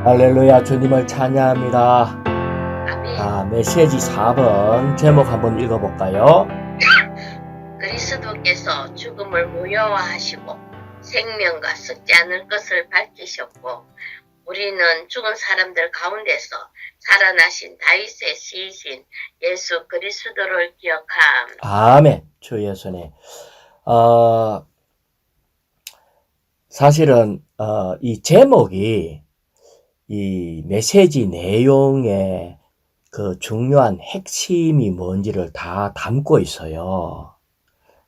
할렐루야, 주님을 찬양합니다. 아멘. 메시지 4번 제목 한번 읽어볼까요? 그리스도께서 죽음을 무효화하시고 생명과 썩지 않을 것을 밝히셨고 우리는 죽은 사람들 가운데서 살아나신 다윗의 시신 예수 그리스도를 기억함. 아멘. 주 예수님. 사실은 이 제목이 이 메시지 내용의 그 중요한 핵심이 뭔지를 다 담고 있어요.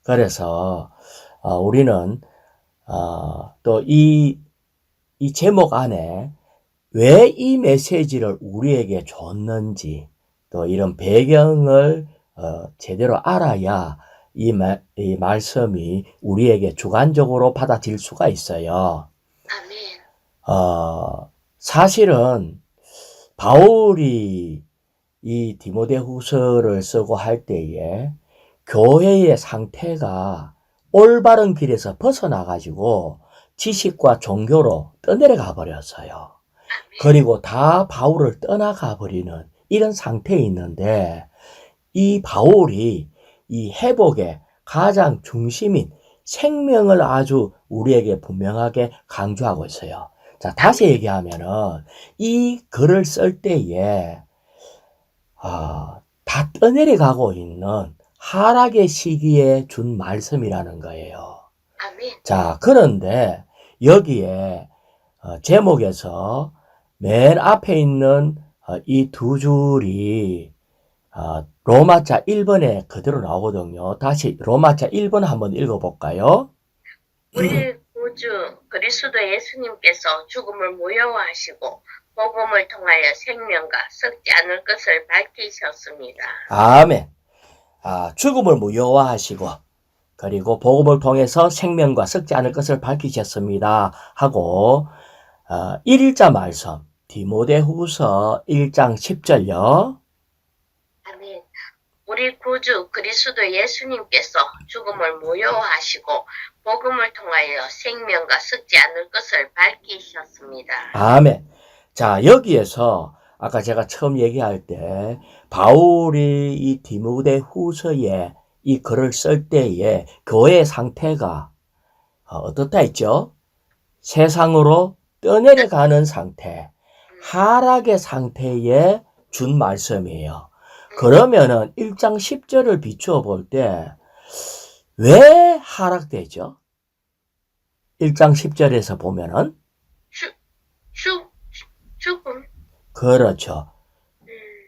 그래서 우리는 또 이 제목 안에 왜 이 메시지를 우리에게 줬는지 또 이런 배경을 제대로 알아야 이 말씀이 우리에게 주관적으로 받아들일 수가 있어요. 아멘. 사실은 바울이 이 디모데후서를 쓰고 할 때에 교회의 상태가 올바른 길에서 벗어나가지고 지식과 종교로 떠내려가 버렸어요. 그리고 다 바울을 떠나가 버리는 이런 상태에 있는데 이 바울이 이 회복의 가장 중심인 생명을 아주 우리에게 분명하게 강조하고 있어요. 자, 다시 얘기하면은 이 글을 쓸 때에 다 떠내려가고 있는 하락의 시기에 준 말씀이라는 거예요. 아멘. 자, 그런데 여기에 제목에서 맨 앞에 있는 이 두 줄이 로마자 1번에 그대로 나오거든요. 다시 로마자 1번 한번 읽어볼까요? 우리 구주 그리스도 예수님께서 죽음을 무효화하시고 복음을 통하여 생명과 썩지 않을 것을 밝히셨습니다. 아멘. 죽음을 무효화하시고 그리고 복음을 통해서 생명과 썩지 않을 것을 밝히셨습니다 하고 1자 말씀 디모데후서 1장 10절요. 아멘. 우리 구주 그리스도 예수님께서 죽음을 무효화하시고 복음을 통하여 생명과 썩지 않을 것을 밝히셨습니다. 아멘. 자, 여기에서 아까 제가 처음 얘기할 때 바울이 이 디모데후서에 이 글을 쓸 때에 교회의 상태가 어떻다 했죠? 세상으로 떠내려가는 상태, 하락의 상태에 준 말씀이에요. 그러면은 1장 10절을 비추어 볼 때 왜 하락되죠? 1장 10절에서 보면은 죽음. 그렇죠.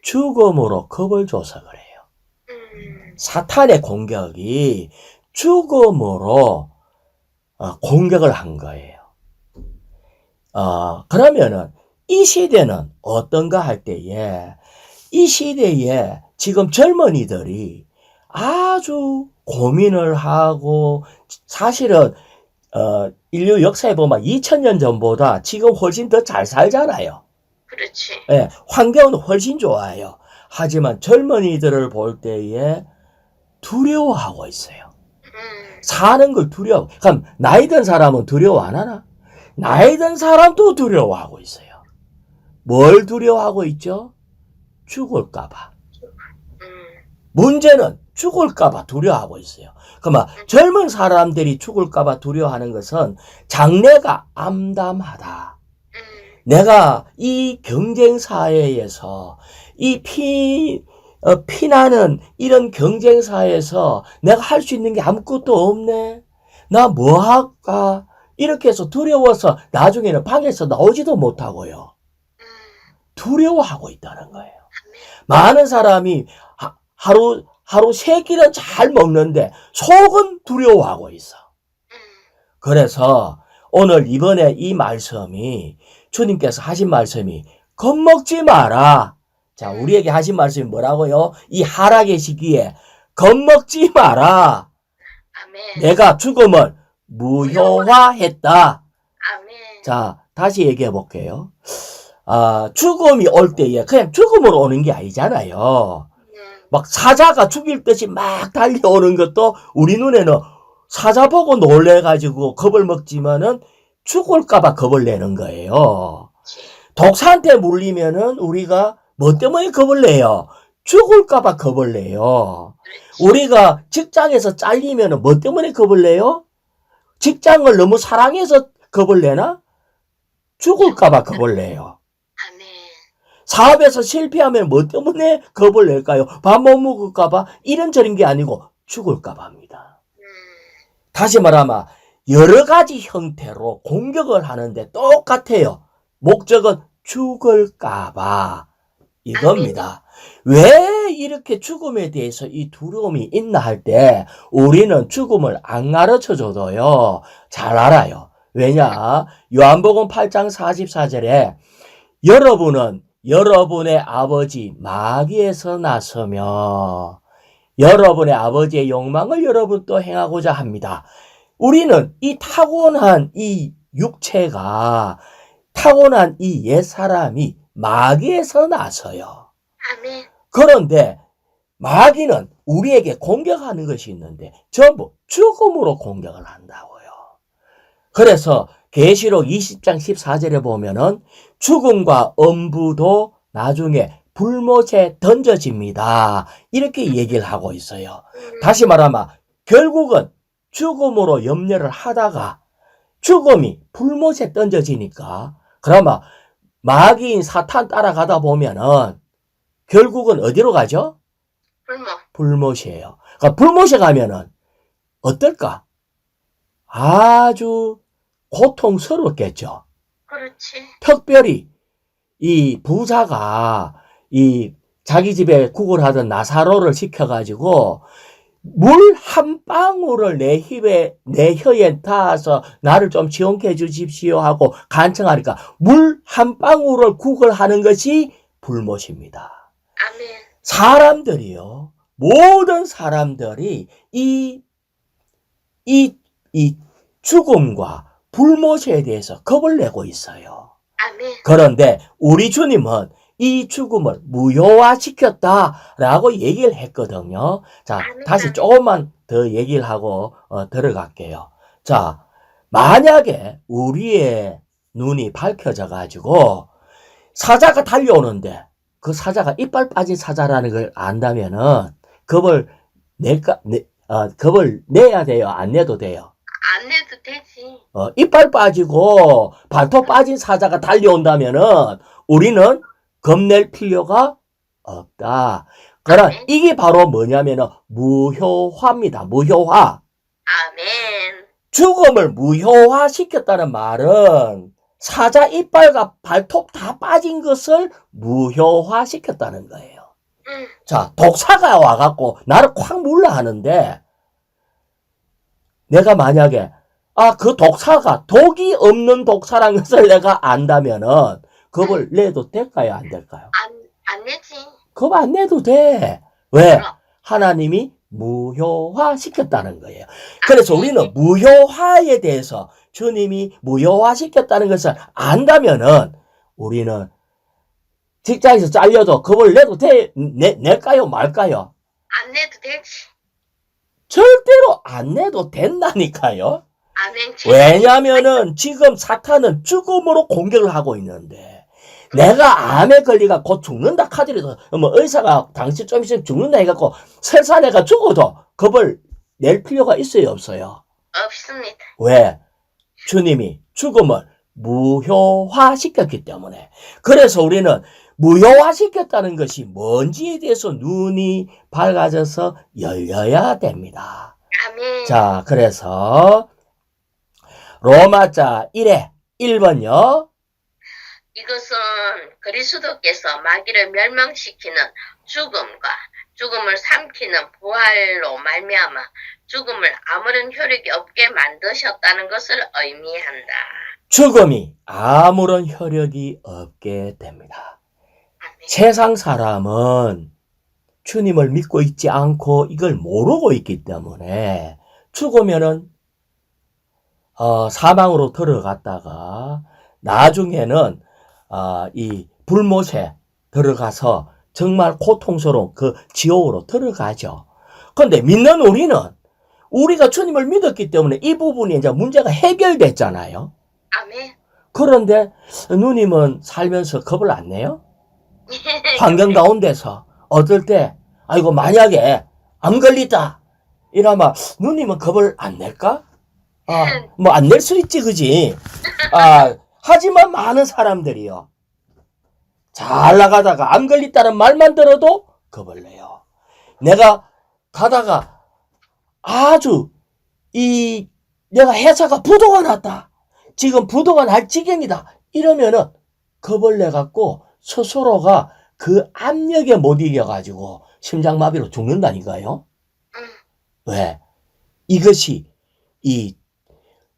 죽음으로 겁을 줘서 그래요. 사탄의 공격이 죽음으로 공격을 한 거예요. 그러면은 이 시대는 어떤가 할 때에 이 시대에 지금 젊은이들이 아주 고민을 하고 사실은 인류 역사에 보면 2000년 전보다 지금 훨씬 더 잘 살잖아요. 그렇지. 예, 환경은 훨씬 좋아요. 하지만 젊은이들을 볼 때에 두려워하고 있어요. 사는 걸 두려워. 그럼 나이 든 사람은 두려워 안 하나? 나이 든 사람도 두려워하고 있어요. 뭘 두려워하고 있죠? 죽을까봐. 문제는 죽을까봐 두려워하고 있어요. 그러면 젊은 사람들이 죽을까봐 두려워하는 것은 장래가 암담하다. 내가 이 경쟁사회에서 이 피나는 이런 경쟁사회에서 내가 할 수 있는 게 아무것도 없네. 나 뭐 할까? 이렇게 해서 두려워서 나중에는 방에서 나오지도 못하고요. 두려워하고 있다는 거예요. 많은 사람이 하루 3끼는 잘 먹는데 속은 두려워하고 있어. 그래서 오늘 이번에 이 말씀이 주님께서 하신 말씀이 겁먹지 마라. 자, 우리에게 하신 말씀이 뭐라고요? 이 하락의 시기에 겁먹지 마라. 아멘. 내가 죽음을 무효화했다. 아멘. 자, 다시 얘기해 볼게요. 죽음이 올 때에 그냥 죽음으로 오는 게 아니잖아요. 막 사자가 죽일 듯이 막 달려오는 것도 우리 눈에는 사자 보고 놀래가지고 겁을 먹지만은 죽을까봐 겁을 내는 거예요. 독사한테 물리면은 우리가 뭐 때문에 겁을 내요? 죽을까봐 겁을 내요. 그렇지. 우리가 직장에서 잘리면은 뭐 때문에 겁을 내요? 직장을 너무 사랑해서 겁을 내나? 죽을까봐 겁을 내요. 아멘. 사업에서 실패하면 뭐 때문에 겁을 낼까요? 밥 못 먹을까봐 이런저런 게 아니고 죽을까봐 합니다. 다시 말하면 여러 가지 형태로 공격을 하는데 똑같아요. 목적은 죽을까봐 이겁니다. 왜 이렇게 죽음에 대해서 이 두려움이 있나 할 때 우리는 죽음을 안 가르쳐줘도요 잘 알아요. 왜냐? 요한복음 8장 44절에 여러분은 여러분의 아버지 마귀에서 나서며 여러분의 아버지의 욕망을 여러분 또 행하고자 합니다. 우리는 이 타고난 이 육체가 타고난 이 옛사람이 마귀에서 나서요. 아멘. 그런데 마귀는 우리에게 공격하는 것이 있는데 전부 죽음으로 공격을 한다고요. 그래서 계시록 20장 14절에 보면은 죽음과 엄부도 나중에 불못에 던져집니다. 이렇게 얘기를 하고 있어요. 다시 말하면 결국은 죽음으로 염려를 하다가 죽음이 불못에 던져지니까 그러면 마귀인 사탄 따라가다 보면은 결국은 어디로 가죠? 불모. 불못이에요. 그러니까 불못에 가면은 어떨까? 아주 고통스럽겠죠. 그렇지. 특별히 이 부자가 이 자기 집에 국을 하던 나사로를 시켜가지고 물 한 방울을 내 혀에 닿아서 나를 좀 지원케 해주십시오 하고 간청하니까 물 한 방울을 국을 하는 것이 불못입니다. 아멘. 사람들이요, 모든 사람들이 이 죽음과 불못에 대해서 겁을 내고 있어요. 아멘. 그런데 우리 주님은 이 죽음을 무효화시켰다라고 얘기를 했거든요. 자, 다시 조금만 더 얘기를 하고 들어갈게요. 자, 만약에 우리의 눈이 밝혀져 가지고 사자가 달려오는데 그 사자가 이빨 빠진 사자라는 걸 안다면은 겁을 내야 돼요? 안 내도 돼요? 안 내도 되지. 이빨 빠지고 발톱 빠진 사자가 달려온다면은 우리는 겁낼 필요가 없다. 그러나 이게 바로 뭐냐면은 무효화입니다. 무효화. 아멘. 죽음을 무효화시켰다는 말은 사자 이빨과 발톱 다 빠진 것을 무효화시켰다는 거예요. 자, 독사가 와갖고 나를 콱 물라 하는데 내가 만약에 그 독사가 독이 없는 독사라는 것을 내가 안다면은 겁을 내도 될까요? 안 될까요? 안 내지. 겁 안 내도 돼. 왜? 하나님이 무효화시켰다는 거예요. 그래서 우리는 무효화에 대해서 주님이 무효화시켰다는 것을 안다면은 우리는 직장에서 잘려도 겁을 내도 낼까요? 말까요? 안 내도 되지. 절대로 안 내도 된다니까요. 아멘. 왜냐면은 지금 사탄은 죽음으로 공격을 하고 있는데 내가 암에 걸리가 곧 죽는다 카더라도 의사가 당신 좀 있으면 죽는다 해갖고 설사 내가 죽어도 겁을 낼 필요가 있어요? 없어요? 없습니다. 왜? 주님이 죽음을 무효화시켰기 때문에. 그래서 우리는 무효화시켰다는 것이 뭔지에 대해서 눈이 밝아져서 열려야 됩니다. 아멘. 자, 그래서 로마자 1에 1번요. 이것은 그리스도께서 마귀를 멸망시키는 죽음을 삼키는 부활로 말미암아 죽음을 아무런 효력이 없게 만드셨다는 것을 의미한다. 죽음이 아무런 효력이 없게 됩니다. 아멘. 세상 사람은 주님을 믿고 있지 않고 이걸 모르고 있기 때문에 죽으면은 사망으로 들어갔다가 나중에는 이 불못에 들어가서 정말 고통스러운 그 지옥으로 들어가죠. 그런데 믿는 우리는 우리가 주님을 믿었기 때문에 이 부분이 이제 문제가 해결됐잖아요. 아멘. 그런데 누님은 살면서 겁을 안 내요? 환경 가운데서 어떨 때 아이고 만약에 암 걸리다 이러면 누님은 겁을 안 낼까? 뭐 안 낼 수 있지 그지? 하지만 많은 사람들이요 잘 나가다가 암 걸렸다는 말만 들어도 겁을 내요. 내가 가다가 아주 내가 회사가 부도가 났다. 지금 부도가 날 지경이다. 이러면은 겁을 내갖고 스스로가 그 압력에 못 이겨가지고 심장마비로 죽는다니까요. 왜? 이것이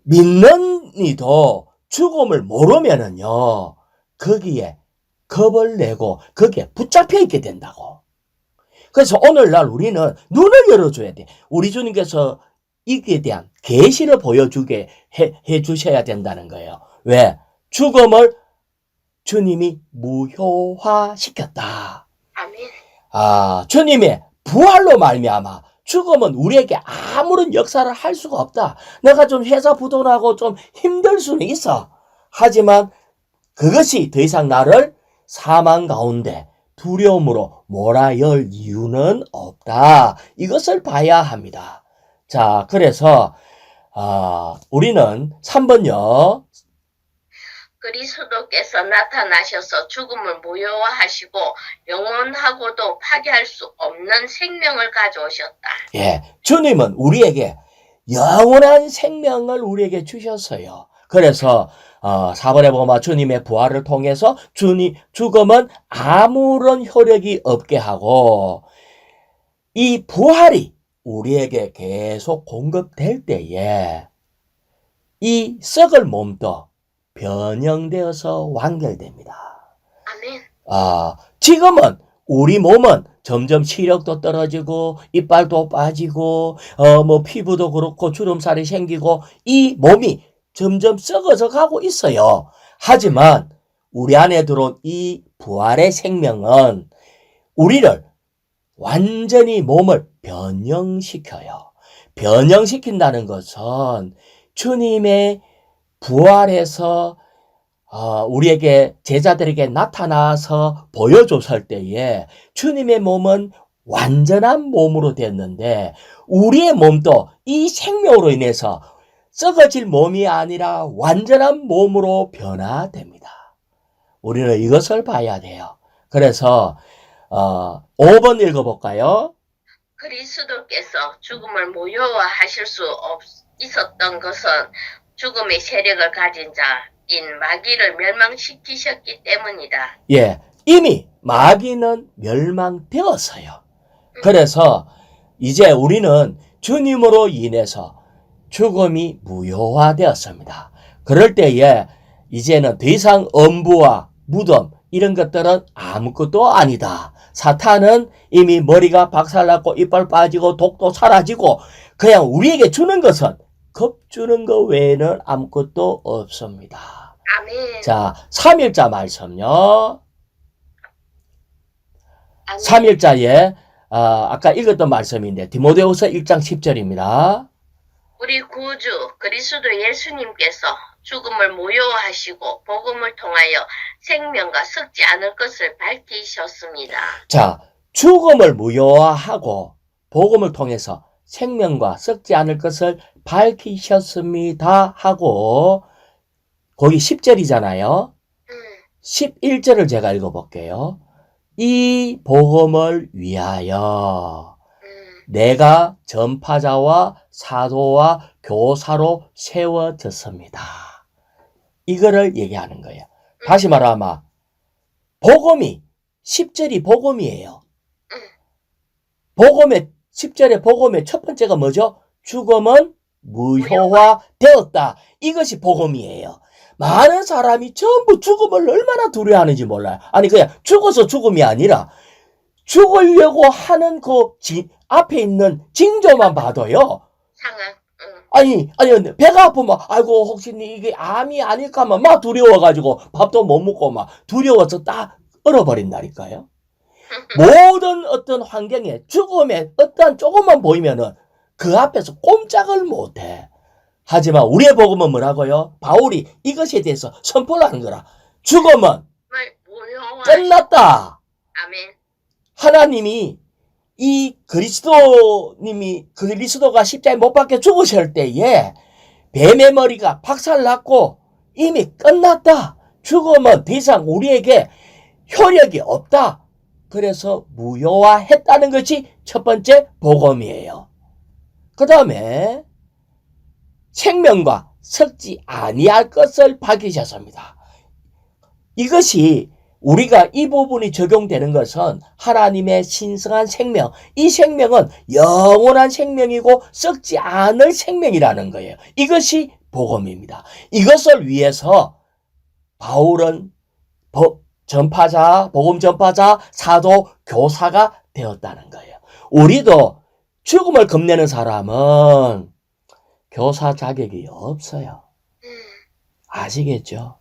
믿는 이도 죽음을 모르면은요 거기에 겁을 내고 거기에 붙잡혀 있게 된다고. 그래서 오늘날 우리는 눈을 열어줘야 돼. 우리 주님께서 이기에 대한 계시를 보여주게 해 주셔야 된다는 거예요. 왜? 죽음을 주님이 무효화시켰다. 아멘. 주님의 부활로 말미암아 죽음은 우리에게 아무런 역사를 할 수가 없다. 내가 좀 회사 부도나고 좀 힘들 수는 있어. 하지만 그것이 더 이상 나를 사망 가운데 두려움으로 몰아열 이유는 없다. 이것을 봐야 합니다. 자, 그래서 우리는 3번요. 그리스도께서 나타나셔서 죽음을 무효화하시고 영원하고도 파괴할 수 없는 생명을 가져오셨다. 예, 주님은 우리에게 영원한 생명을 우리에게 주셨어요. 그래서 4번에 보면 주님의 부활을 통해서 죽음은 아무런 효력이 없게 하고 이 부활이 우리에게 계속 공급될 때에 이 썩을 몸도 변형되어서 완결됩니다. 아멘. 지금은 우리 몸은 점점 시력도 떨어지고 이빨도 빠지고 뭐 피부도 그렇고 주름살이 생기고 이 몸이 점점 썩어져 가고 있어요. 하지만 우리 안에 들어온 이 부활의 생명은 우리를 완전히 몸을 변형시켜요. 변형시킨다는 것은 주님의 부활해서 우리에게 제자들에게 나타나서 보여줬을 때에 주님의 몸은 완전한 몸으로 됐는데 우리의 몸도 이 생명으로 인해서 썩어질 몸이 아니라 완전한 몸으로 변화됩니다. 우리는 이것을 봐야 돼요. 그래서 5번 읽어볼까요? 그리스도께서 죽음을 무효화하실 수 있었던 것은 죽음의 세력을 가진 자인 마귀를 멸망시키셨기 때문이다. 예, 이미 마귀는 멸망되었어요. 그래서 이제 우리는 주님으로 인해서 죽음이 무효화되었습니다. 그럴 때에 이제는 더 이상 엄부와 무덤 이런 것들은 아무것도 아니다. 사탄은 이미 머리가 박살났고 이빨 빠지고 독도 사라지고 그냥 우리에게 주는 것은 겁주는 것 외에는 아무것도 없습니다. 아멘. 자, 3일자 말씀요. 아멘. 3일자에 아까 읽었던 말씀인데 디모데후서 1장 10절입니다. 우리 구주 그리스도 예수님께서 죽음을 무효화하시고 복음을 통하여 생명과 썩지 않을 것을 밝히셨습니다. 자, 죽음을 무효화하고 복음을 통해서 생명과 썩지 않을 것을 밝히셨습니다 하고 거기 10절이잖아요. 11절을 제가 읽어볼게요. 이 복음을 위하여 내가 전파자와 사도와 교사로 세워졌습니다. 이거를 얘기하는 거예요. 다시 말하면 복음이 10절이 복음이에요. 복음의 10절의 복음의 첫 번째가 뭐죠? 죽음은 무효화되었다. 이것이 복음이에요. 많은 사람이 전부 죽음을 얼마나 두려워하는지 몰라요. 아니 그냥 죽어서 죽음이 아니라 죽으려고 하는 그 앞에 있는 징조만 봐도요. 상황. 아니 배가 아프면 아이고 혹시 이게 암이 아닐까 막 두려워가지고 밥도 못 먹고 막 두려워서 딱 얼어버린다니까요. 모든 어떤 환경에 죽음에 어떠한 조금만 보이면은 그 앞에서 꼼짝을 못해. 하지만 우리의 복음은 뭐라고요? 바울이 이것에 대해서 선포를 하는 거라. 죽음은 무효하시고 끝났다. 아멘. 하나님이 이 그리스도가 십자가에 못 박혀 죽으실 때에 뱀의 머리가 박살났고 이미 끝났다. 죽음은 더 이상 우리에게 효력이 없다. 그래서 무효화했다는 것이 첫 번째 복음이에요. 그 다음에 생명과 섞지 아니할 것을 밝히셨습니다. 이것이 우리가 이 부분이 적용되는 것은 하나님의 신성한 생명, 이 생명은 영원한 생명이고 썩지 않을 생명이라는 거예요. 이것이 복음입니다. 이것을 위해서 바울은 복음 전파자, 사도, 교사가 되었다는 거예요. 우리도 죽음을 겁내는 사람은 교사 자격이 없어요. 아시겠죠?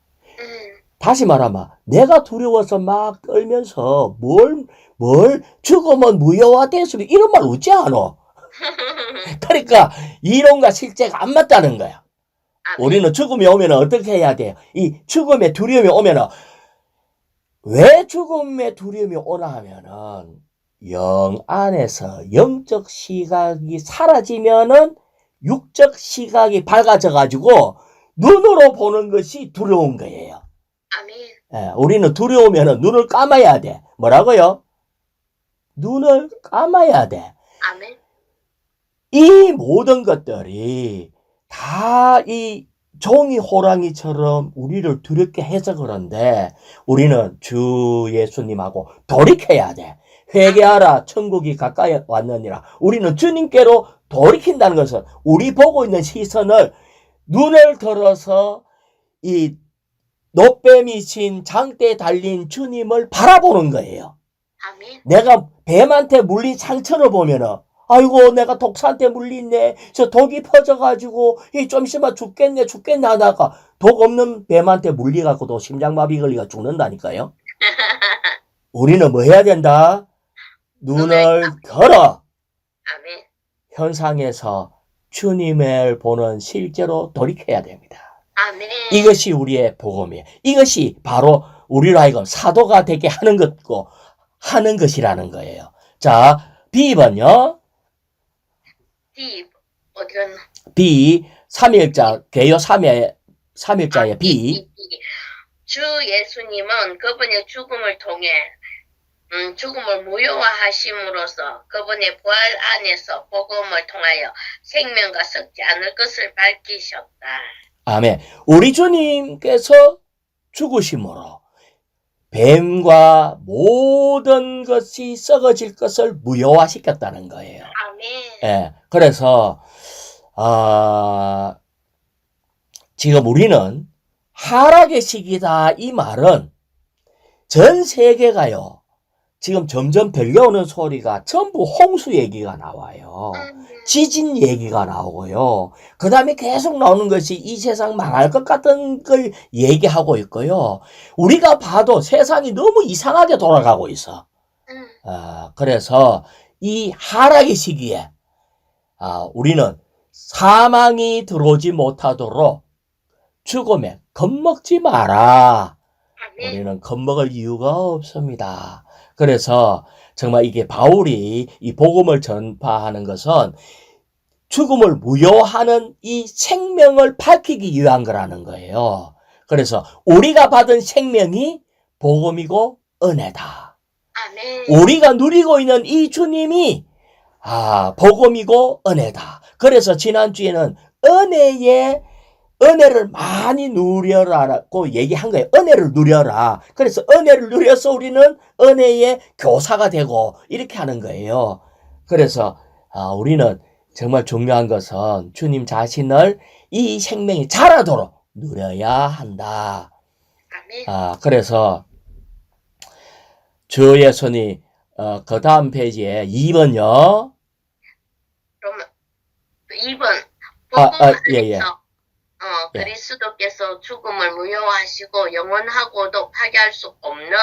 다시 말하면 내가 두려워서 막 떨면서 죽으면 무효화됐으면 이런 말 웃지 않아. 그러니까 이론과 실제가 안 맞다는 거야. 우리는 죽음이 오면 어떻게 해야 돼요? 이 죽음의 두려움이 오면은 왜 죽음의 두려움이 오나 하면은 영 안에서 영적 시각이 사라지면은 육적 시각이 밝아져 가지고 눈으로 보는 것이 두려운 거예요. 아멘. 예, 우리는 두려우면 눈을 감아야 돼. 뭐라고요? 눈을 감아야 돼. 아멘. 이 모든 것들이 다 이 종이 호랑이처럼 우리를 두렵게 해서 그런데 우리는 주 예수님하고 돌이켜야 돼. 회개하라 천국이 가까이 왔느니라. 우리는 주님께로 돌이킨다는 것은 우리 보고 있는 시선을 눈을 들어서 이 노뱀이신 장대에 달린 주님을 바라보는 거예요. 아멘. 내가 뱀한테 물린 상처를 보면은 아이고 내가 독사한테 물리네. 저 독이 퍼져가지고 좀 있으면 죽겠네 하다가 독 없는 뱀한테 물려갖고도 심장마비 걸리가 죽는다니까요. 우리는 뭐 해야 된다? 눈을 걸어. 아멘. 현상에서 주님을 보는 실제로 돌이켜야 됩니다. 아멘. 이것이 우리의 복음이에요. 이것이 바로 우리로 하여금 사도가 되게 하는 것이라는 거예요. 자, B번요. 어디 갔나? B, 3일자, 개요 3일자의 B. 주 예수님은 그분의 죽음을 통해 죽음을 무효화하심으로써 그분의 부활 안에서 복음을 통하여 생명과 썩지 않을 것을 밝히셨다. 아멘. 우리 주님께서 죽으심으로 뱀과 모든 것이 썩어질 것을 무효화시켰다는 거예요. 아멘. 예, 그래서 지금 우리는 하락의 시기다 이 말은 전 세계가요. 지금 점점 들려오는 소리가 전부 홍수 얘기가 나와요. 지진 얘기가 나오고요. 그 다음에 계속 나오는 것이 이 세상 망할 것 같은 걸 얘기하고 있고요. 우리가 봐도 세상이 너무 이상하게 돌아가고 있어. 그래서 이 하락의 시기에 우리는 사망이 들어오지 못하도록 죽음에 겁먹지 마라. 우리는 겁먹을 이유가 없습니다. 그래서 정말 이게 바울이 이 복음을 전파하는 것은 죽음을 무효하는 이 생명을 밝히기 위한 거라는 거예요. 그래서 우리가 받은 생명이 복음이고 은혜다. 아멘. 우리가 누리고 있는 이 주님이 복음이고 은혜다. 그래서 지난주에는 은혜를 많이 누려라고 얘기한 거예요. 은혜를 누려라. 그래서 은혜를 누려서 우리는 은혜의 교사가 되고 이렇게 하는 거예요. 그래서 우리는 정말 중요한 것은 주님 자신을 이 생명이 자라도록 누려야 한다. 아멘. 그래서 주 예수님 그 다음 페이지에 2번요. 그러면 2번 복음 안에서 예. 예. 그리스도께서 죽음을 무효하시고 영원하고도 파괴할 수 없는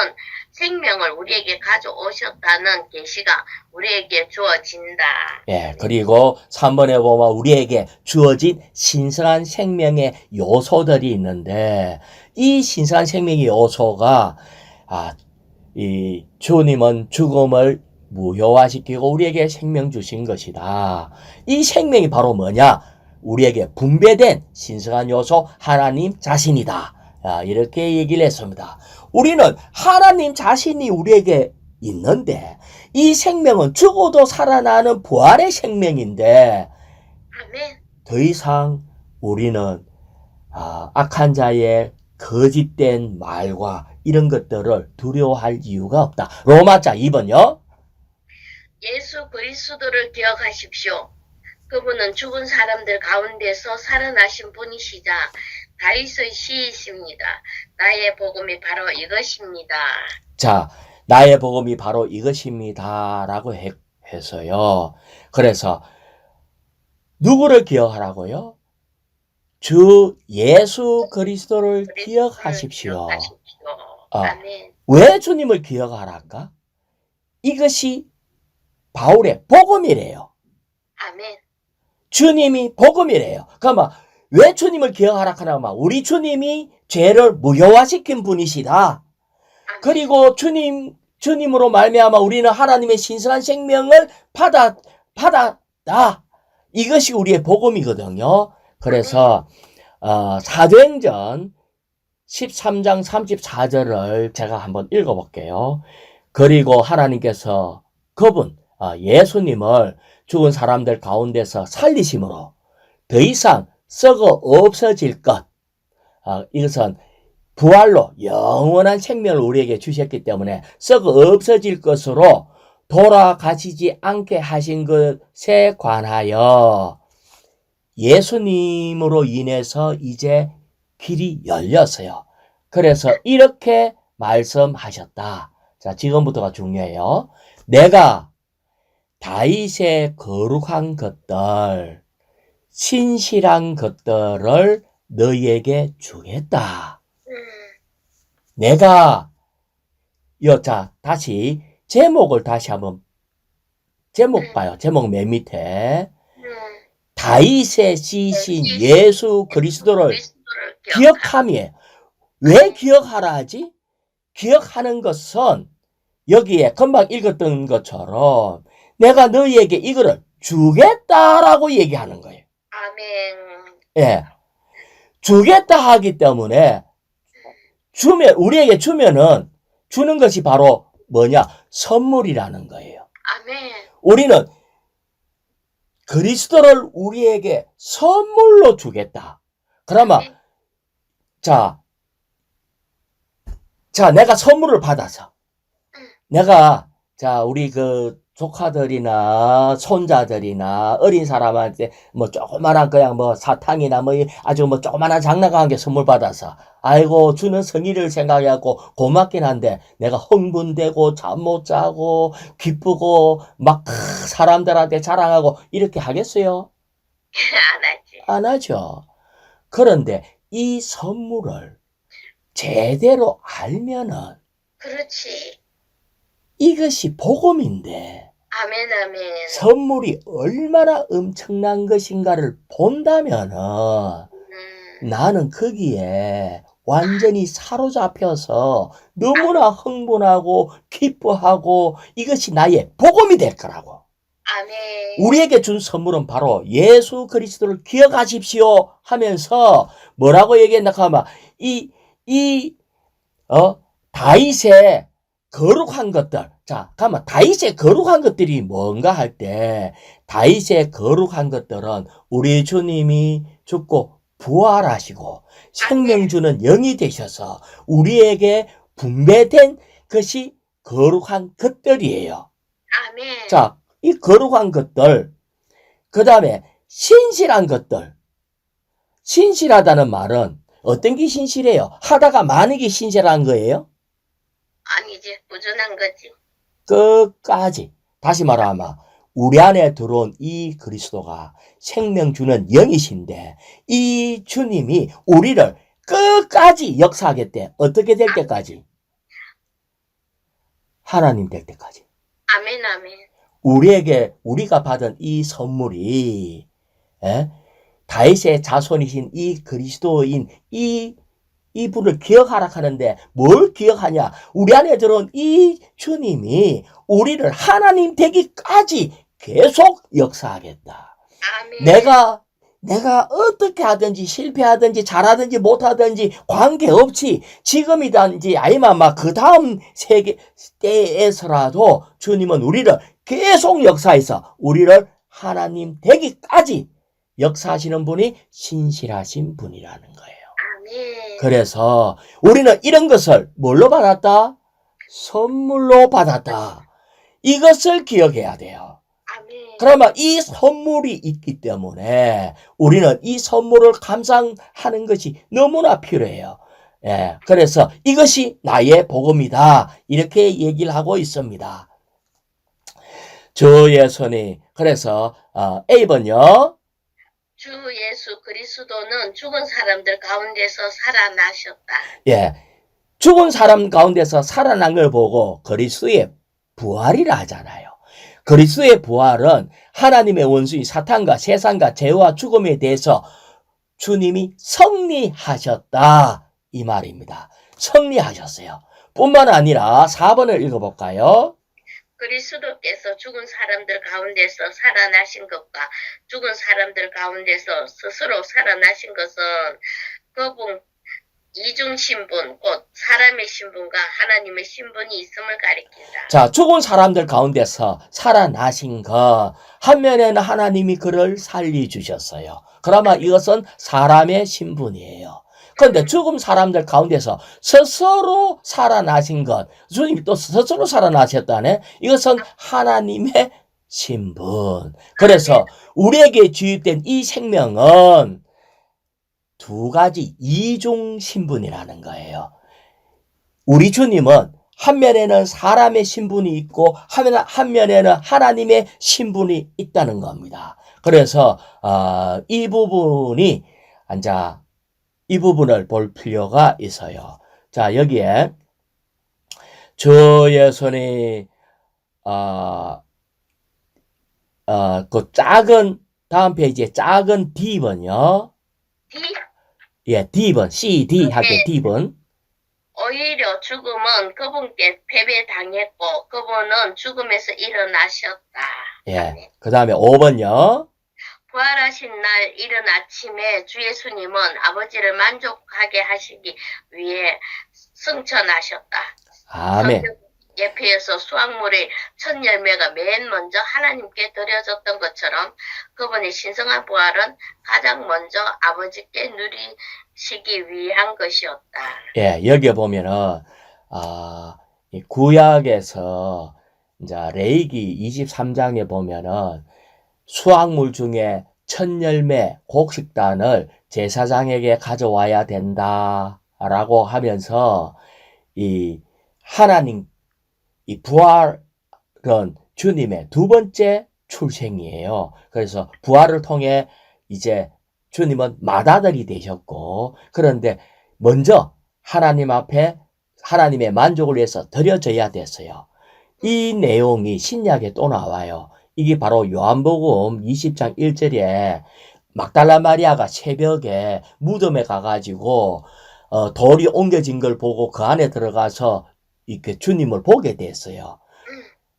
생명을 우리에게 가져오셨다는 계시가 우리에게 주어진다. 예, 그리고 3번에 보면 우리에게 주어진 신성한 생명의 요소들이 있는데, 이 신성한 생명의 요소가, 이 주님은 죽음을 무효화시키고 우리에게 생명 주신 것이다. 이 생명이 바로 뭐냐? 우리에게 분배된 신성한 요소 하나님 자신이다. 이렇게 얘기를 했습니다. 우리는 하나님 자신이 우리에게 있는데 이 생명은 죽어도 살아나는 부활의 생명인데 아멘. 더 이상 우리는 악한 자의 거짓된 말과 이런 것들을 두려워할 이유가 없다. 로마자 2번요. 예수 그리스도를 기억하십시오. 그분은 죽은 사람들 가운데서 살아나신 분이시자 다윗의 시이십니다. 나의 복음이 바로 이것입니다. 자, 나의 복음이 바로 이것입니다. 라고 해서요. 그래서 누구를 기억하라고요? 주 예수 그리스도를 기억하십시오. 아멘. 왜 주님을 기억하랄까? 이것이 바울의 복음이래요. 아멘. 주님이 복음이래요. 그러면 왜 주님을 기억하라 하냐면 우리 주님이 죄를 무효화시킨 분이시다. 그리고 주님으로 말미암아 우리는 하나님의 신성한 생명을 받았다. 이것이 우리의 복음이거든요. 그래서 사도행전 13장 34절을 제가 한번 읽어볼게요. 그리고 하나님께서 그분 예수님을 죽은 사람들 가운데서 살리심으로 더 이상 썩어 없어질 것. 이것은 부활로 영원한 생명을 우리에게 주셨기 때문에 썩어 없어질 것으로 돌아가시지 않게 하신 것에 관하여 예수님으로 인해서 이제 길이 열렸어요. 그래서 이렇게 말씀하셨다. 자, 지금부터가 중요해요. 내가 다윗의 거룩한 것들, 신실한 것들을 너희에게 주겠다. 내가 자, 다시 제목을 다시 한번 제목 봐요. 제목 맨 밑에 다윗의 씨신 예수 그리스도를 기억함이에요. 왜 기억하라 하지? 기억하는 것은 여기에 금방 읽었던 것처럼 내가 너희에게 이거를 주겠다라고 얘기하는 거예요. 아멘. 예. 주겠다 하기 때문에 우리에게 주면은 주는 것이 바로 뭐냐? 선물이라는 거예요. 아멘. 우리는 그리스도를 우리에게 선물로 주겠다. 그러면 자, 내가 선물을 받아서 우리 조카들이나 손자들이나 어린 사람한테 조그만한 그냥 사탕이나 아주 조그만한 장난감 게 선물 받아서 아이고 주는 성의를 생각해갖고 고맙긴 한데 내가 흥분되고 잠 못 자고 기쁘고 막 사람들한테 자랑하고 이렇게 하겠어요? 안 하지. 안 하죠. 그런데 이 선물을 제대로 알면은 그렇지. 이것이 복음인데 아멘, 아멘. 선물이 얼마나 엄청난 것인가를 본다면은 나는 거기에 완전히 사로잡혀서 너무나 흥분하고 기뻐하고 이것이 나의 복음이 될 거라고. 아멘. 우리에게 준 선물은 바로 예수 그리스도를 기억하십시오 하면서 뭐라고 얘기했나 하면 다윗의 거룩한 것들. 자, 가만 다윗의 거룩한 것들이 뭔가 할 때 다윗의 거룩한 것들은 우리 주님이 죽고 부활하시고 생명 주는 영이 되셔서 우리에게 분배된 것이 거룩한 것들이에요. 아멘. 자, 이 거룩한 것들, 그 다음에 신실한 것들. 신실하다는 말은 어떤 게 신실해요? 하다가 많은 게 신실한 거예요? 아니지, 꾸준한 거지. 끝까지. 다시 말하면 우리 안에 들어온 이 그리스도가 생명 주는 영이신데 이 주님이 우리를 끝까지 역사하겠대. 어떻게 될 때까지? 하나님 될 때까지. 아멘, 아멘. 우리가 받은 이 선물이 다윗의 자손이신 이 그리스도인 이분을 기억하라 하는데 뭘 기억하냐? 우리 안에 들어온 이 주님이 우리를 하나님 되기까지 계속 역사하겠다. 아멘. 내가 어떻게 하든지 실패하든지 잘하든지 못하든지 관계없이 지금이든지 아니면 막 그 다음 세계 때에서라도 주님은 우리를 계속 역사해서 우리를 하나님 되기까지 역사하시는 분이 신실하신 분이라는 거예요. 아멘. 그래서 우리는 이런 것을 뭘로 받았다? 선물로 받았다. 이것을 기억해야 돼요. 아멘. 그러면 이 선물이 있기 때문에 우리는 이 선물을 감상하는 것이 너무나 필요해요. 예, 그래서 이것이 나의 복음이다. 이렇게 얘기를 하고 있습니다. 주의 손이 그래서 A번요. 주 예수 그리스도는 죽은 사람들 가운데서 살아나셨다. 예, 죽은 사람 가운데서 살아난 걸 보고 그리스도의 부활이라 하잖아요. 그리스도의 부활은 하나님의 원수인 사탄과 세상과 죄와 죽음에 대해서 주님이 승리하셨다 이 말입니다. 승리하셨어요. 뿐만 아니라 4번을 읽어볼까요? 그리스도께서 죽은 사람들 가운데서 살아나신 것과 죽은 사람들 가운데서 스스로 살아나신 것은 그분 이중신분 곧 사람의 신분과 하나님의 신분이 있음을 가리킨다. 자, 죽은 사람들 가운데서 살아나신 것 한면에는 하나님이 그를 살려주셨어요. 그러면 이것은 사람의 신분이에요. 그런데 죽은 사람들 가운데서 스스로 살아나신 것, 주님이 또 스스로 살아나셨다네. 이것은 하나님의 신분. 그래서 우리에게 주입된 이 생명은 두 가지 이중 신분이라는 거예요. 우리 주님은 한면에는 사람의 신분이 있고 한면에는 하나님의 신분이 있다는 겁니다. 그래서 이 부분을 볼 필요가 있어요. 자, 여기에 주의 손이 그 작은 다음 페이지에 작은 D번요. D? 예, D번 CD 할게요. D번. 오히려 죽음은 그분께 패배당했고 그분은 죽음에서 일어나셨다. 예, 그 다음에 5번요. 부활하신 날 이른 아침에 주 예수님은 아버지를 만족하게 하시기 위해 승천하셨다. 아멘. 예표에서 수확물의 첫 열매가 맨 먼저 하나님께 드려졌던 것처럼 그분의 신성한 부활은 가장 먼저 아버지께 누리시기 위한 것이었다. 예, 여기 보면은 이 구약에서 이제 레위기 23장에 보면은 수확물 중에 첫 열매 곡식단을 제사장에게 가져와야 된다라고 하면서 이 하나님 이 부활은 주님의 두 번째 출생이에요. 그래서 부활을 통해 이제 주님은 맏아들이 되셨고, 그런데 먼저 하나님 앞에 하나님의 만족을 위해서 드려져야 됐어요. 이 내용이 신약에 또 나와요. 이게 바로 요한복음 20장 1절에 막달라 마리아가 새벽에 무덤에 가가지고 돌이 옮겨진 걸 보고 그 안에 들어가서 이렇게 주님을 보게 됐어요.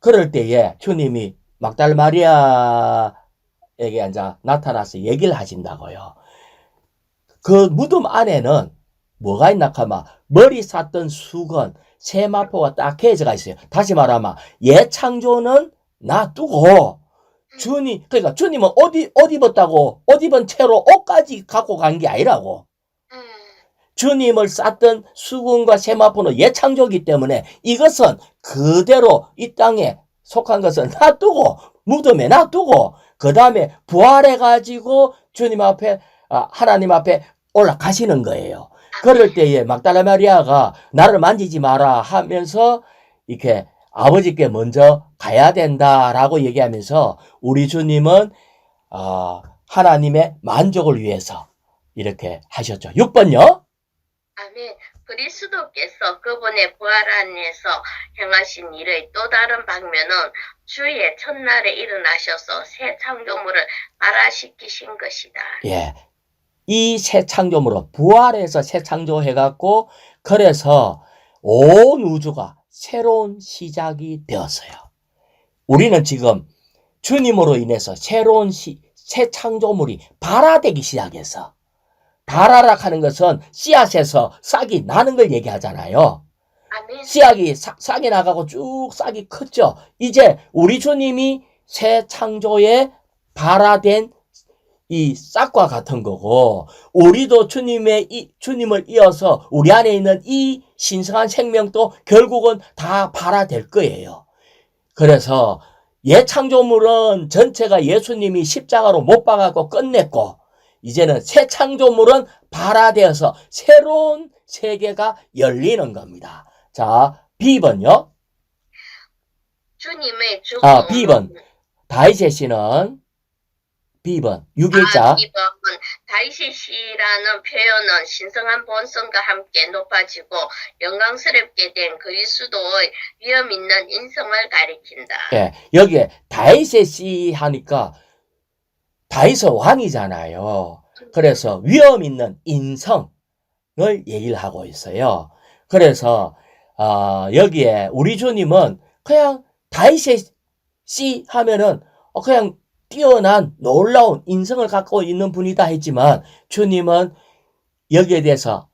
그럴 때에 주님이 막달라 마리아에게 이제 나타나서 얘기를 하신다고요. 그 무덤 안에는 뭐가 있나 하면 머리 쌌던 수건, 세마포가 딱 개져가 있어요. 다시 말하면 옛 창조는 놔두고 그러니까 주님은 옷 입었다고 옷 입은 채로 옷까지 갖고 간 게 아니라고. 주님을 쌌던 수건과 세마포는 옛 창조이기 때문에 이것은 그대로 이 땅에 속한 것은 놔두고 무덤에 놔두고 그 다음에 부활해가지고 주님 앞에 하나님 앞에 올라가시는 거예요. 그럴 때에 막달라 마리아가 나를 만지지 마라 하면서 이렇게 아버지께 먼저 가야 된다라고 얘기하면서 우리 주님은 하나님의 만족을 위해서 이렇게 하셨죠. 6번요. 아멘. 그리스도께서 그분의 부활 안에서 행하신 일의 또 다른 방면은 주의 첫날에 일어나셔서 새 창조물을 발화시키신 것이다. 예. 이 새 창조물로 부활해서 새 창조해갖고 그래서 온 우주가 새로운 시작이 되었어요. 우리는 지금 주님으로 인해서 새로운 새 창조물이 발화되기 시작해서 발화락 하는 것은 씨앗에서 싹이 나는 걸 얘기하잖아요. 아멘. 씨앗이 싹이 나가고 쭉 싹이 컸죠. 이제 우리 주님이 새 창조에 발화된 이 싹과 같은 거고 우리도 주님을 이어서 우리 안에 있는 이 신성한 생명도 결국은 다 발화될 거예요. 그래서 옛 창조물은 전체가 예수님이 십자가로 못 박아고 끝냈고 이제는 새 창조물은 발화되어서 새로운 세계가 열리는 겁니다. 자, B번요. 주님의 죽음은 B번. 다윗의 씨는 B번. 6일자. B번은 다윗이라는 표현은 신성한 본성과 함께 높아지고 영광스럽게 된 그리스도의 위엄 있는 인성을 가리킨다. 예, 여기에 다윗의 씨 하니까 다윗은 왕이잖아요. 그래서 위엄 있는 인성을 얘기를 하고 있어요. 그래서 여기에 우리 주님은 그냥 다윗의 씨 하면은 그냥 뛰어난 놀라운 인성을 갖고 있는 분이다 했지만 주님은 여기에 대해서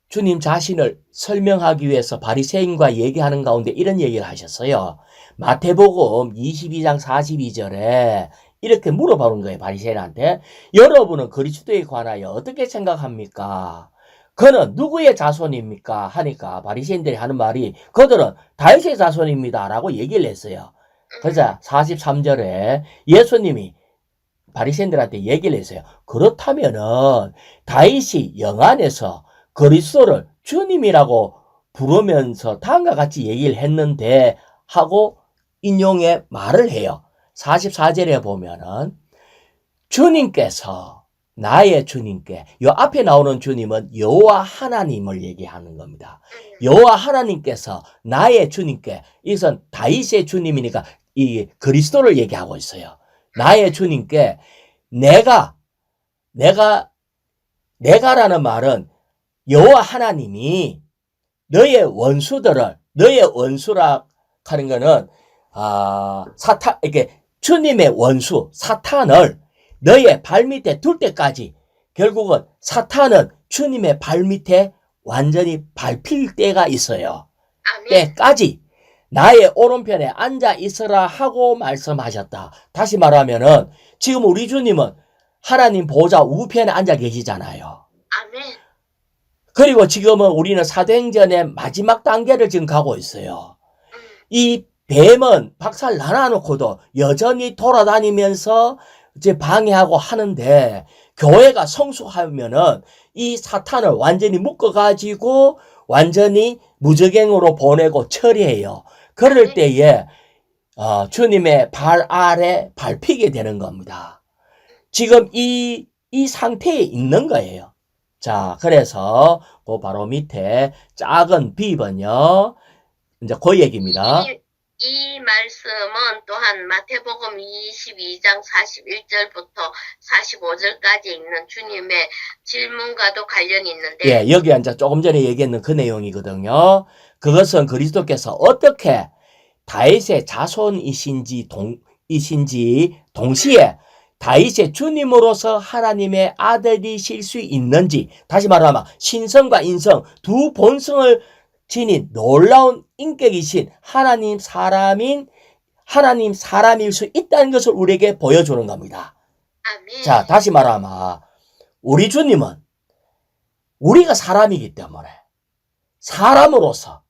주님 자신을 설명하기 위해서 바리새인과 얘기하는 가운데 이런 얘기를 하셨어요. 마태복음 22장 42절에 이렇게 물어보는 거예요. 바리새인한테. 여러분은 그리스도에 관하여 어떻게 생각합니까? 그는 누구의 자손입니까? 하니까 바리새인들이 하는 말이 그들은 다윗의 자손입니다 라고 얘기를 했어요. 그러자 43절에 예수님이 바리새인들한테 얘기를 했어요. 그렇다면은 다윗이 영안에서 그리스도를 주님이라고 부르면서 다음과 같이 얘기를 했는데 하고 인용의 말을 해요. 44절에 보면은 주님께서 나의 주님께 요 앞에 나오는 주님은 여호와 하나님을 얘기하는 겁니다. 여호와 하나님께서 나의 주님께 이것은 다윗의 주님이니까 이 그리스도를 얘기하고 있어요. 나의 주님께 내가라는 말은 여호와 하나님이 너의 원수라 하는 거는 이렇게 주님의 원수 사탄을 너의 발밑에 둘 때까지 결국은 사탄은 주님의 발밑에 완전히 밟힐 때가 있어요. 때까지 나의 오른편에 앉아 있으라 하고 말씀하셨다. 다시 말하면은 지금 우리 주님은 하나님 보좌 우편에 앉아 계시잖아요. 아멘. 그리고 지금은 우리는 사도행전의 마지막 단계를 지금 가고 있어요. 이 뱀은 박살 나놔놓고도 여전히 돌아다니면서 이제 방해하고 하는데 교회가 성숙하면은 이 사탄을 완전히 묶어가지고 완전히 무적행으로 보내고 처리해요. 그럴 때에 주님의 발 아래 밟히게 되는 겁니다. 지금 이 상태에 있는 거예요. 자, 그래서 그 바로 밑에 작은 B번요. 이제 그 얘기입니다. 이 말씀은 또한 마태복음 22장 41절부터 45절까지 있는 주님의 질문과도 관련이 있는데 예, 여기 이제 조금 전에 얘기했는 그 내용이거든요. 그것은 그리스도께서 어떻게 다윗의 자손이신지 동시에 다윗의 주님으로서 하나님의 아들이실 수 있는지, 다시 말하면 신성과 인성 두 본성을 지닌 놀라운 인격이신 하나님 사람일 수 있다는 것을 우리에게 보여주는 겁니다. 아멘. 자, 다시 말하면 우리 주님은 우리가 사람이기 때문에 사람으로서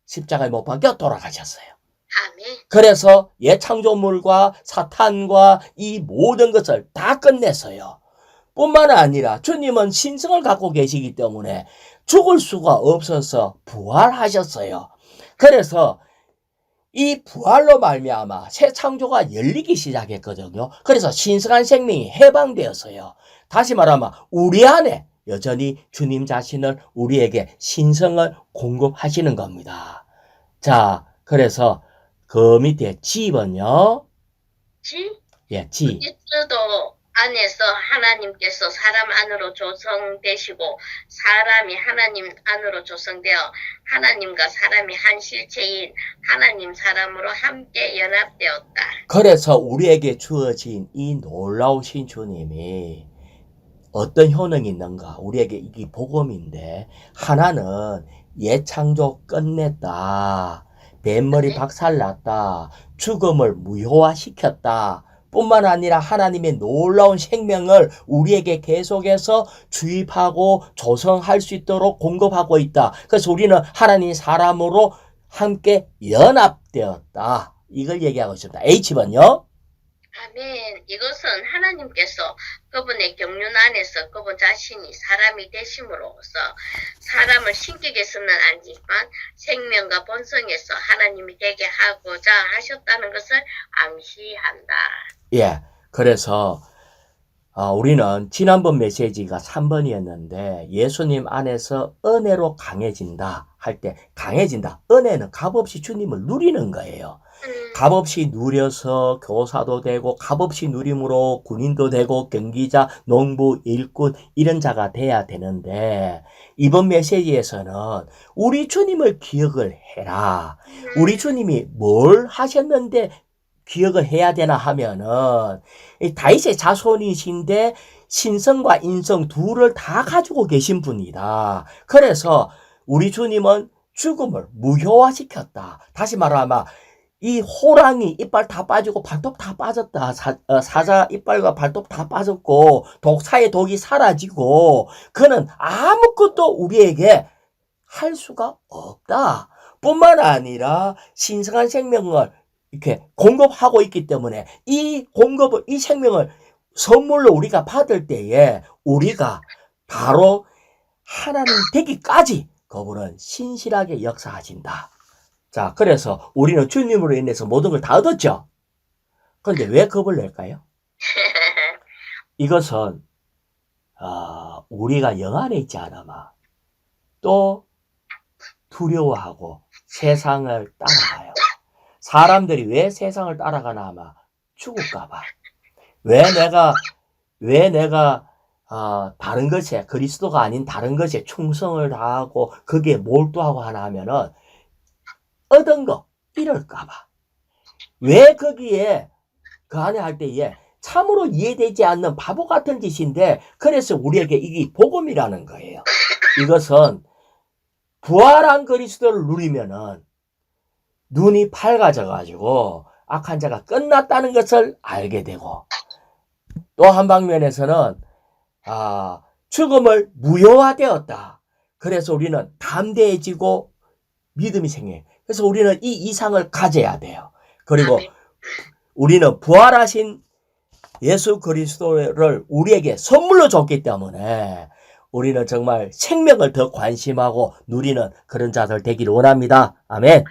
십자가에 못 박혀 돌아가셨어요. 아멘. 그래서 옛 창조물과 사탄과 이 모든 것을 다 끝냈어요. 뿐만 아니라 주님은 신성을 갖고 계시기 때문에 죽을 수가 없어서 부활하셨어요. 그래서 이 부활로 말미암아 새 창조가 열리기 시작했거든요. 그래서 신성한 생명이 해방되었어요. 다시 말하면 우리 안에 여전히 주님 자신을 우리에게 신성을 공급하시는 겁니다. 자, 그래서 그 밑에 지번요. 지? 예, 지. 그리스도 안에서 하나님께서 사람 안으로 조성되시고 사람이 하나님 안으로 조성되어 하나님과 사람이 한 실체인 하나님 사람으로 함께 연합되었다. 그래서 우리에게 주어진 이 놀라우신 주님이 어떤 효능이 있는가? 우리에게 이게 복음인데 하나는 예창조 끝냈다. 뱃머리 박살났다. 죽음을 무효화시켰다. 뿐만 아니라 하나님의 놀라운 생명을 우리에게 계속해서 주입하고 조성할 수 있도록 공급하고 있다. 그래서 우리는 하나님 사람으로 함께 연합되었다. 이걸 얘기하고 있습니다. H번요. 아멘. 이것은 하나님께서 그분의 경륜 안에서 그분 자신이 사람이 되심으로써 사람을 신격에서는 아니지만 생명과 본성에서 하나님이 되게 하고자 하셨다는 것을 암시한다. 예. 그래서 우리는 지난번 메시지가 3번이었는데 예수님 안에서 은혜로 강해진다 할 때 강해진다. 은혜는 값없이 주님을 누리는 거예요. 값없이 누려서 교사도 되고 값없이 누림으로 군인도 되고 경기자, 농부, 일꾼 이런 자가 돼야 되는데 이번 메시지에서는 우리 주님을 기억을 해라. 우리 주님이 뭘 하셨는데 기억을 해야 되나 하면은 다윗의 자손이신데 신성과 인성 둘을 다 가지고 계신 분이다. 그래서 우리 주님은 죽음을 무효화시켰다. 다시 말하면 이 호랑이 이빨 다 빠지고 발톱 다 빠졌다. 사자 이빨과 발톱 다 빠졌고 독사의 독이 사라지고 그는 아무것도 우리에게 할 수가 없다. 뿐만 아니라 신성한 생명을 이렇게 공급하고 있기 때문에 이 생명을 선물로 우리가 받을 때에 우리가 바로 하나님 되기까지 그분은 신실하게 역사하신다. 자, 그래서 우리는 주님으로 인해서 모든 걸 다 얻었죠. 그런데 왜 겁을 낼까요? 이것은 우리가 영 안에 있지 않아마 또 두려워하고 세상을 따라가요. 사람들이 왜 세상을 따라가나 아마 죽을까봐. 왜 내가 다른 것에 그리스도가 아닌 다른 것에 충성을 다하고 거기에 몰두하고 하나 하면은 얻은 거 잃을까봐. 왜 거기에 그 안에 할 때에 참으로 이해되지 않는 바보 같은 짓인데 그래서 우리에게 이게 복음이라는 거예요. 이것은 부활한 그리스도를 누리면은 눈이 밝아져 가지고 악한 자가 끝났다는 것을 알게 되고 또 한 방면에서는 죽음을 무효화되었다. 그래서 우리는 담대해지고 믿음이 생겨요. 그래서 우리는 이 이상을 가져야 돼요. 그리고 우리는 부활하신 예수 그리스도를 우리에게 선물로 줬기 때문에 우리는 정말 생명을 더 관심하고 누리는 그런 자들 되기를 원합니다. 아멘.